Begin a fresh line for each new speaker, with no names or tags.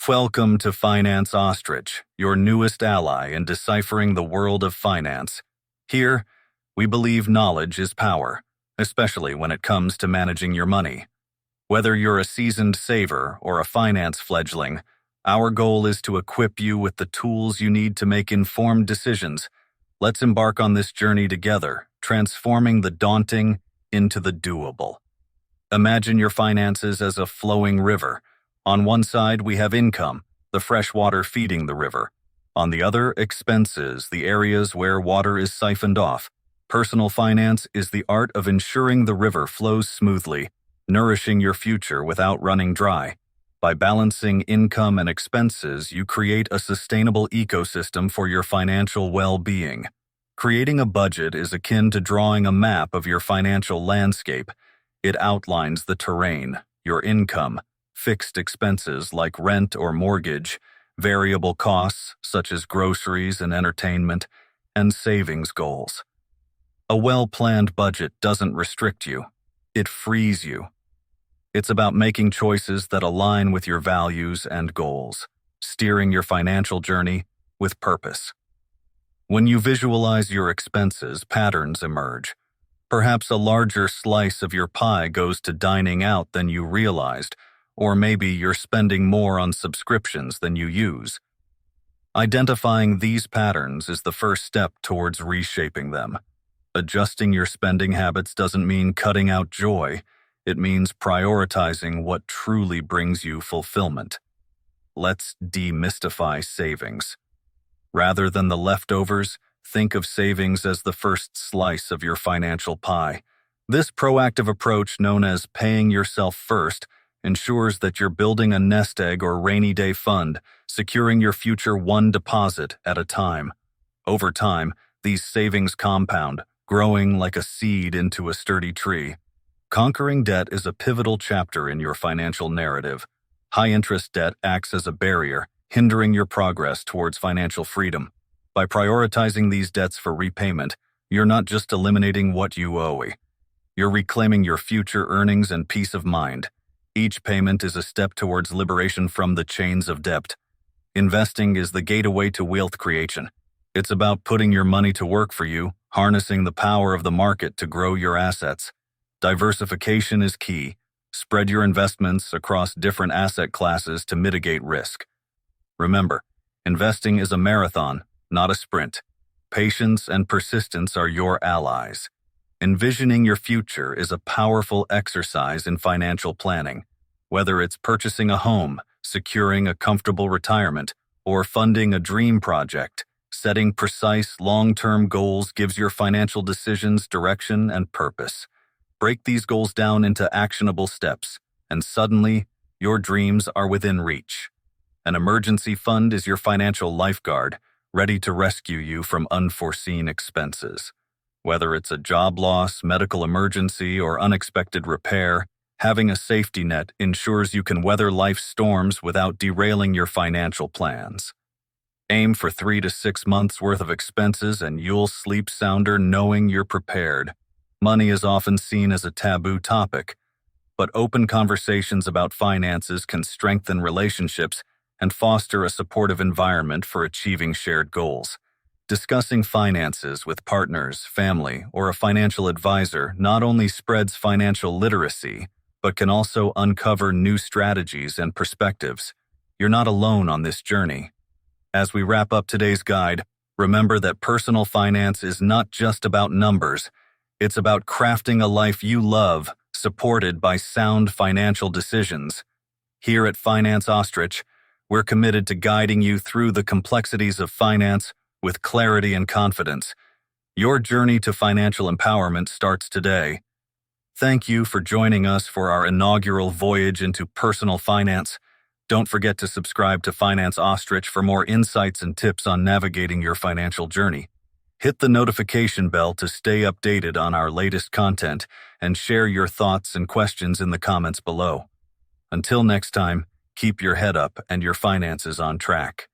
Welcome to Finance Ostrich, your newest ally in deciphering the world of finance. Here, we believe knowledge is power, especially when it comes to managing your money. Whether you're a seasoned saver or a finance fledgling, our goal is to equip you with the tools you need to make informed decisions. Let's embark on this journey together, transforming the daunting into the doable. Imagine your finances as a flowing river. On one side, we have income, the fresh water feeding the river. On the other, expenses, the areas where water is siphoned off. Personal finance is the art of ensuring the river flows smoothly, nourishing your future without running dry. By balancing income and expenses, you create a sustainable ecosystem for your financial well-being. Creating a budget is akin to drawing a map of your financial landscape. It outlines the terrain, your income, fixed expenses like rent or mortgage, variable costs such as groceries and entertainment, and savings goals. A well-planned budget doesn't restrict you, it frees you. It's about making choices that align with your values and goals, steering your financial journey with purpose. When you visualize your expenses, patterns emerge. Perhaps a larger slice of your pie goes to dining out than you realized, or maybe you're spending more on subscriptions than you use. Identifying these patterns is the first step towards reshaping them. Adjusting your spending habits doesn't mean cutting out joy. It means prioritizing what truly brings you fulfillment. Let's demystify savings. Rather than the leftovers, think of savings as the first slice of your financial pie. This proactive approach, known as paying yourself first, ensures that you're building a nest egg or rainy day fund, securing your future one deposit at a time. Over time, these savings compound, growing like a seed into a sturdy tree. Conquering debt is a pivotal chapter in your financial narrative. High-interest debt acts as a barrier, hindering your progress towards financial freedom. By prioritizing these debts for repayment, you're not just eliminating what you owe. You're reclaiming your future earnings and peace of mind. Each payment is a step towards liberation from the chains of debt. Investing is the gateway to wealth creation. It's about putting your money to work for you, harnessing the power of the market to grow your assets. Diversification is key. Spread your investments across different asset classes to mitigate risk. Remember, investing is a marathon, not a sprint. Patience and persistence are your allies. Envisioning your future is a powerful exercise in financial planning. Whether it's purchasing a home, securing a comfortable retirement, or funding a dream project, setting precise long-term goals gives your financial decisions direction and purpose. Break these goals down into actionable steps, and suddenly, your dreams are within reach. An emergency fund is your financial lifeguard, ready to rescue you from unforeseen expenses. Whether it's a job loss, medical emergency, or unexpected repair, having a safety net ensures you can weather life's storms without derailing your financial plans. Aim for 3 to 6 months' worth of expenses and you'll sleep sounder knowing you're prepared. Money is often seen as a taboo topic, but open conversations about finances can strengthen relationships and foster a supportive environment for achieving shared goals. Discussing finances with partners, family, or a financial advisor not only spreads financial literacy, but can also uncover new strategies and perspectives. You're not alone on this journey. As we wrap up today's guide, remember that personal finance is not just about numbers. It's about crafting a life you love, supported by sound financial decisions. Here at Finance Ostrich, we're committed to guiding you through the complexities of finance with clarity and confidence. Your journey to financial empowerment starts today. Thank you for joining us for our inaugural voyage into personal finance. Don't forget to subscribe to Finance Ostrich for more insights and tips on navigating your financial journey. Hit the notification bell to stay updated on our latest content and share your thoughts and questions in the comments below. Until next time, keep your head up and your finances on track.